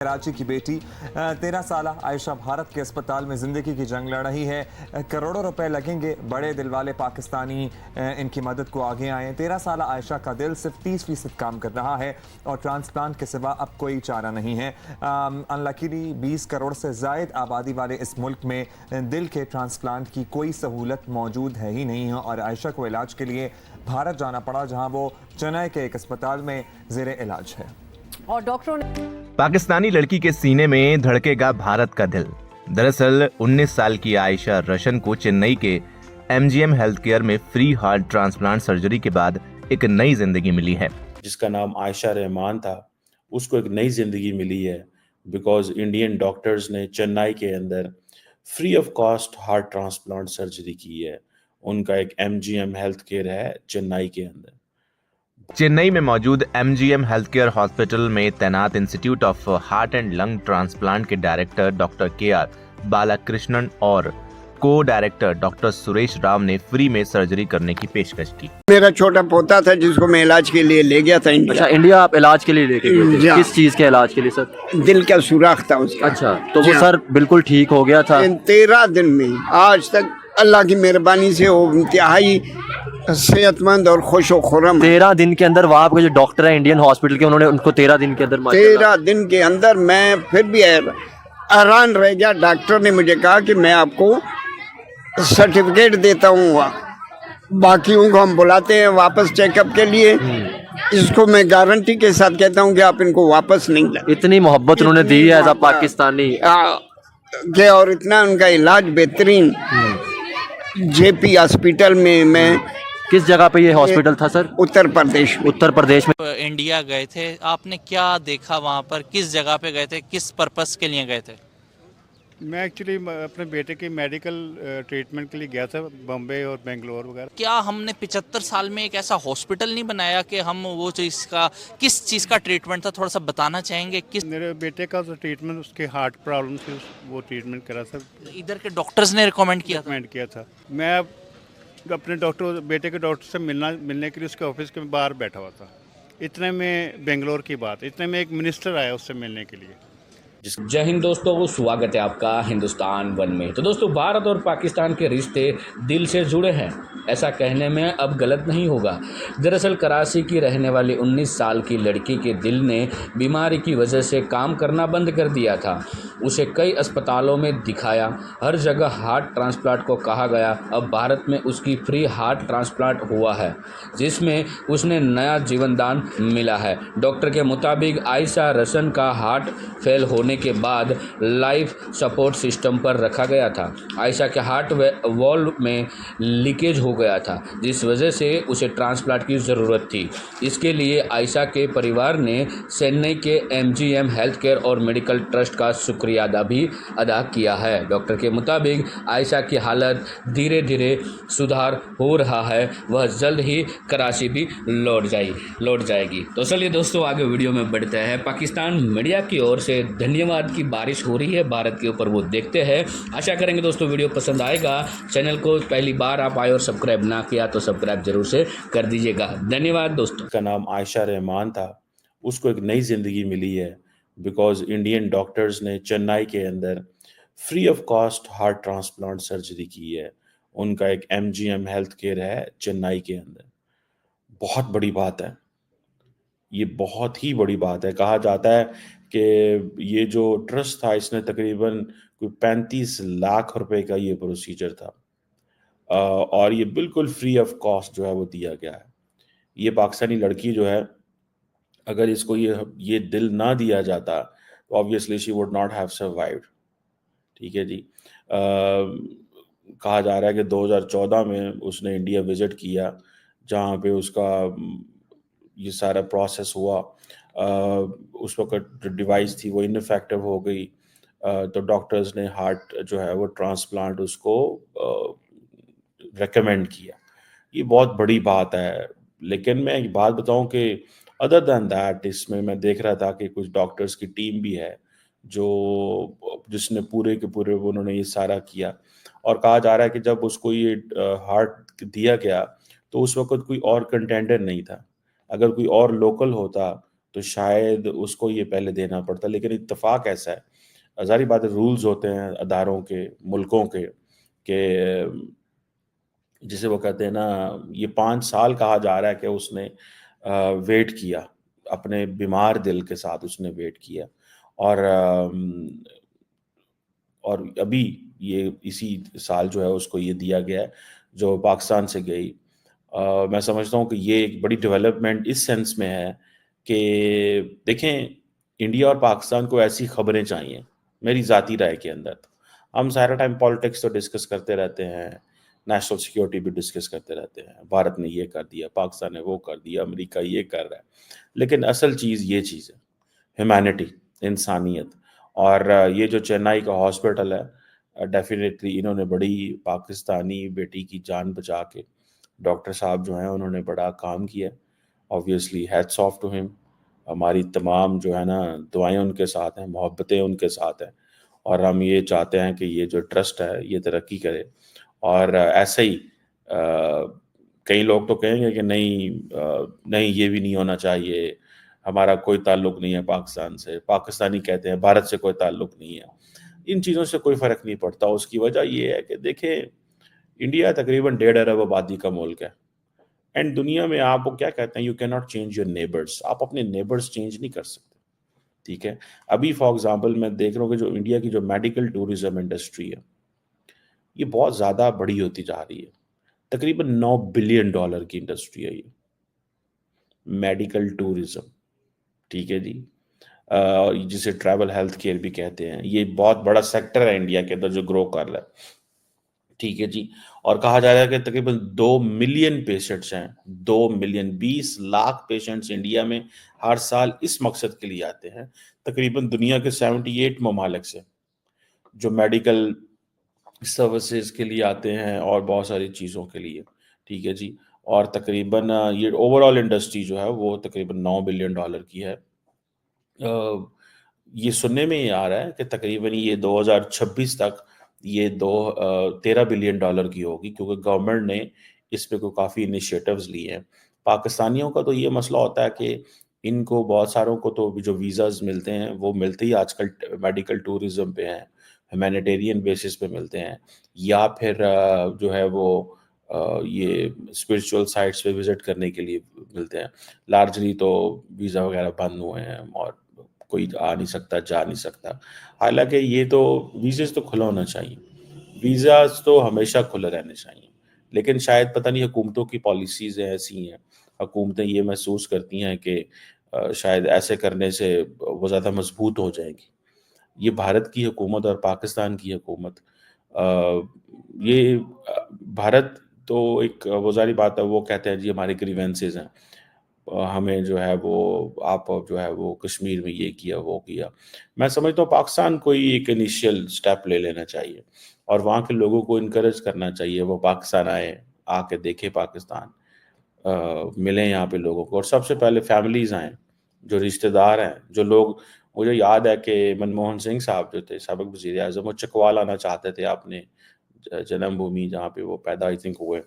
कराची की बेटी 13 साल आयशा भारत के अस्पताल में जिंदगी की जंग लड़ रही है। करोड़ों रुपए लगेंगे, बड़े दिल वाले पाकिस्तानी इनकी मदद को आगे आए। 13 साल आयशा का दिल सिर्फ 30% काम कर रहा है और ट्रांसप्लांट के सिवा अब कोई चारा नहीं है। अनलकीली 20 करोड़ से जायद आबादी वाले इस मुल्क में दिल के ट्रांसप्लांट की कोई सहूलत मौजूद है ही नहीं है और आयशा को इलाज के लिए भारत जाना पड़ा, जहां वो चेन्नई के एक अस्पताल में जेर इलाज है। और डॉक्टरों ने पाकिस्तानी लड़की के सीने में धड़केगा भारत का दिल। दरअसल 19 साल की आयशा रशन को चेन्नई के एमजीएम हेल्थ केयर में फ्री हार्ट ट्रांसप्लांट सर्जरी के बाद एक नई जिंदगी मिली है। जिसका नाम आयशा रहमान था, उसको एक नई जिंदगी मिली है बिकॉज इंडियन डॉक्टर्स ने चेन्नई के अंदर free of cost heart transplant surgery की है। उनका एक एमजीएम हेल्थ केयर है चेन्नई के अंदर। चेन्नई में मौजूद एमजीएम हेल्थ केयर हॉस्पिटल में तैनात institute of heart and lung transplant के डायरेक्टर डॉक्टर केआर बालाकृष्णन और को डायरेक्टर डॉक्टर सुरेश राव ने फ्री में सर्जरी करने की पेशकश की। मेरा छोटा पोता था जिसको मैं इलाज के लिए ले गया था इंडिया। अच्छा, इंडिया आप इलाज के लिए लेके गए थे? हाँ। किस चीज के इलाज के लिए सर? दिल का सुराख था उसका। अच्छा, तो वो हाँ। सर बिल्कुल ठीक हो गया था? 13 दिन में आज तक अल्लाह की मेहरबानी से वो इंतहाई सेहतमंद और खुश व खुर्रम है। 13 दिन के अंदर वहाँ के जो डॉक्टर है इंडियन हॉस्पिटल के, उन्होंने उनको 13 दिन के अंदर 13 दिन के अंदर मैं फिर भी हैरान रह गया। डॉक्टर ने मुझे कहा कि मैं आपको सर्टिफिकेट देता हूँ, बाकियों को हम बुलाते हैं वापस चेकअप के लिए, इसको मैं गारंटी के साथ कहता हूँ कि आप इनको वापस नहीं लाए। इतनी मोहब्बत उन्होंने दी है एज अ पाकिस्तानी के और इतना उनका इलाज बेहतरीन जेपी हॉस्पिटल में। मैं किस जगह पे ये हॉस्पिटल था सर? उत्तर प्रदेश में। उत्तर प्रदेश में। इंडिया गए थे, आपने क्या देखा वहाँ पर? किस जगह पे गए थे, किस पर्पस के लिए गए थे? मैं एक्चुअली अपने बेटे की मेडिकल ट्रीटमेंट के लिए गया था, बम्बई और बेंगलोर वगैरह। क्या हमने 75 साल में एक ऐसा हॉस्पिटल नहीं बनाया कि हम वो चीज़ का, किस चीज़ का ट्रीटमेंट था, थोड़ा सा बताना चाहेंगे? किस मेरे बेटे का जो ट्रीटमेंट, उसके हार्ट प्रॉब्लम थी, वो ट्रीटमेंट करा था, इधर के डॉक्टर्स ने रिकमेंड किया था? रिकमेंड किया था। मैं अपने डॉक्टर, बेटे के डॉक्टर से मिलने के लिए उसके ऑफिस के बाहर बैठा हुआ था। इतने में बेंगलोर की बात, इतने में एक मिनिस्टर आया उससे मिलने के लिए। जय हिंद दोस्तों, स्वागत है आपका हिंदुस्तान वन में। तो दोस्तों, भारत और पाकिस्तान के रिश्ते दिल से जुड़े हैं, ऐसा कहने में अब गलत नहीं होगा। दरअसल कराची की रहने वाली 19 साल की लड़की के दिल ने बीमारी की वजह से काम करना बंद कर दिया था। उसे कई अस्पतालों में दिखाया, हर जगह हार्ट ट्रांसप्लांट को कहा गया। अब भारत में उसकी फ्री हार्ट ट्रांसप्लांट हुआ है, जिसमें उसने नया जीवन दान मिला है। डॉक्टर के मुताबिक आयशा रशन का हार्ट फेल होने के बाद लाइफ सपोर्ट सिस्टम पर रखा गया था। आयशा के हार्ट वॉल्व में लीकेज हो गया था, जिस वजह से उसे ट्रांसप्लांट की ज़रूरत थी। इसके लिए आयशा के परिवार ने चेन्नई के एमजीएम हेल्थ केयर और मेडिकल ट्रस्ट का शुक्रिया अदा किया है। डॉक्टर के मुताबिक आयशा की हालत धीरे धीरे सुधार हो रहा है, वह जल्द ही कराची भी लौट जाएगी। तो चलिए दोस्तों, आगे वीडियो में बढ़ते हैं। पाकिस्तान मीडिया की ओर से धन्यवाद की बारिश हो रही है भारत के ऊपर, वो देखते हैं। आशा करेंगे दोस्तों वीडियो पसंद आएगा। चैनल को पहली बार आप आए और सब्सक्राइब ना किया तो सब्सक्राइब जरूर से कर दीजिएगा। धन्यवाद दोस्तों। का नाम आयशा रहमान था, उसको एक नई जिंदगी मिली है बिकॉज इंडियन डॉक्टर्स ने चेन्नई के अंदर free of cost heart transplant surgery की है। उनका एक एमजीएम हेल्थ केयर है चेन्नई के अंदर। बहुत बड़ी बात है, ये बहुत ही बड़ी बात है। कहा जाता है कि ये जो ट्रस्ट था, इसने तकरीबन कोई 35 लाख रुपए का ये प्रोसीजर था और ये बिल्कुल फ्री ऑफ कॉस्ट जो है वो दिया गया है। ये पाकिस्तानी लड़की जो है, अगर इसको ये दिल ना दिया जाता तो obviously she would not have survived. ठीक है जी। कहा जा रहा है कि 2014 में उसने इंडिया विजिट किया, जहाँ पे उसका ये सारा प्रोसेस हुआ। उस वक्त जो डिवाइस थी वो इनफेक्टिव हो गई, तो डॉक्टर्स ने हार्ट जो है वो ट्रांसप्लांट उसको रेकमेंड किया। ये बहुत बड़ी बात है। लेकिन मैं एक बात बताऊं कि अदर दैन दैट, इसमें मैं देख रहा था कि कुछ डॉक्टर्स की टीम भी है जिसने पूरे के पूरे उन्होंने ये सारा किया। और कहा जा रहा है कि जब उसको ये हार्ट दिया गया तो उस वक्त कोई और कंटेंडर नहीं था। अगर कोई और लोकल होता تو شاید اس کو یہ پہلے دینا پڑتا. لیکن اتفاق ایسا ہے, ظاہری بات ہے رولز ہوتے ہیں اداروں کے, ملکوں کے, کہ جسے وہ کہتے ہیں نا, یہ 5 سال کہا جا رہا ہے کہ اس نے ویٹ کیا, اپنے بیمار دل کے ساتھ اس نے ویٹ کیا, اور ابھی یہ اسی سال جو ہے اس کو یہ دیا گیا ہے جو پاکستان سے گئی. میں سمجھتا ہوں کہ یہ ایک بڑی ڈیولپمنٹ اس سینس میں ہے کہ دیکھیں, انڈیا اور پاکستان کو ایسی خبریں چاہیے. میری ذاتی رائے کے اندر ہم سارا ٹائم پالیٹکس تو ڈسکس کرتے رہتے ہیں, نیشنل سیکیورٹی بھی ڈسکس کرتے رہتے ہیں, بھارت نے یہ کر دیا, پاکستان نے وہ کر دیا, امریکہ یہ کر رہا ہے, لیکن اصل چیز یہ چیز ہے, ہیومینٹی, انسانیت. اور یہ جو چنئی کا ہاسپٹل ہے, ڈیفینیٹلی انہوں نے بڑی پاکستانی بیٹی کی جان بچا کے, ڈاکٹر صاحب جو ہیں انہوں نے بڑا کام کیا. آبویسلی ہیٹس آف ٹو ہم. ہماری تمام جو ہے نا دعائیں ان کے ساتھ ہیں, محبتیں ان کے ساتھ ہیں, اور ہم یہ چاہتے ہیں کہ یہ جو ٹرسٹ ہے یہ ترقی کرے. اور ایسے ہی کئی لوگ تو کہیں گے کہ نہیں یہ بھی نہیں ہونا چاہیے, ہمارا کوئی تعلق نہیں ہے پاکستان سے, پاکستانی کہتے ہیں بھارت سے کوئی تعلق نہیں ہے. ان چیزوں سے کوئی فرق نہیں پڑتا. اس کی وجہ یہ ہے کہ دیکھیں, انڈیا تقریباً 1.5 ارب آبادی کا ملک ہے, اینڈ دنیا میں آپ کو کیا کہتے ہیں, you can not change your neighbours. آپ اپنے نیبرس چینج نہیں کر سکتے, ٹھیک ہے. ابھی فار ایگزامپل میں دیکھ رہا ہوں کہ جو انڈیا کی جو میڈیکل ٹورزم انڈسٹری ہے یہ بہت زیادہ بڑی ہوتی جا رہی ہے. تقریباً $9 بلین کی انڈسٹری ہے یہ میڈیکل ٹورزم, ٹھیک ہے جی, جسے ٹریول ہیلتھ کیئر بھی کہتے ہیں. یہ بہت بڑا سیکٹر ہے انڈیا کے اندر جو گرو کر رہا ہے, ٹھیک ہے جی. اور کہا جا رہا ہے کہ تقریباً 2 ملین پیشنٹس ہیں, 2 ملین 20 لاکھ پیشنٹس انڈیا میں ہر سال اس مقصد کے لیے آتے ہیں. تقریباً دنیا کے 78 ممالک سے جو میڈیکل سروسز کے لیے آتے ہیں اور بہت ساری چیزوں کے لیے, ٹھیک ہے جی. اور تقریباً یہ اوور آل انڈسٹری جو ہے وہ تقریباً $9 بلین کی ہے. یہ سننے میں یہ آ رہا ہے کہ تقریباً یہ 2026 تک یہ 13 بلین کی ہوگی, کیونکہ گورنمنٹ نے اس پہ کوئی کافی انیشیٹوز لیے ہیں. پاکستانیوں کا تو یہ مسئلہ ہوتا ہے کہ ان کو بہت ساروں کو تو جو ویزاز ملتے ہیں وہ ملتے ہی آج کل میڈیکل ٹورزم پہ ہیں, ہیومینیٹیرین بیسس پہ ملتے ہیں, یا پھر جو ہے وہ یہ اسپرچول سائٹس پہ وزٹ کرنے کے لیے ملتے ہیں. لارجلی تو ویزا وغیرہ بند ہوئے ہیں اور کوئی آ نہیں سکتا, جا نہیں سکتا. حالانکہ یہ تو ویزاز تو کھلا ہونا چاہیے, ویزاز تو ہمیشہ کھلے رہنے چاہیے, لیکن شاید پتہ نہیں حکومتوں کی پالیسیز ایسی ہیں, حکومتیں یہ محسوس کرتی ہیں کہ شاید ایسے کرنے سے وہ زیادہ مضبوط ہو جائیں گی. یہ بھارت کی حکومت اور پاکستان کی حکومت, یہ بھارت تو ایک وہ ظاہری بات ہے, وہ کہتے ہیں جی ہمارے گریوینسز ہیں, ہمیں جو ہے وہ آپ جو ہے وہ کشمیر میں یہ کیا وہ کیا. میں سمجھتا ہوں پاکستان کو ہی ایک انیشیل سٹیپ لے لینا چاہیے اور وہاں کے لوگوں کو انکریج کرنا چاہیے, وہ پاکستان آئے, آ کے دیکھے پاکستان, ملیں یہاں پہ لوگوں کو. اور سب سے پہلے فیملیز آئیں, جو رشتہ دار ہیں, جو لوگ, مجھے یاد ہے کہ منموہن سنگھ صاحب جو تھے سابق وزیر اعظم, وہ چکوال آنا چاہتے تھے اپنے جنم بھومی جہاں پہ وہ پیدا آئی تھنک ہوئے,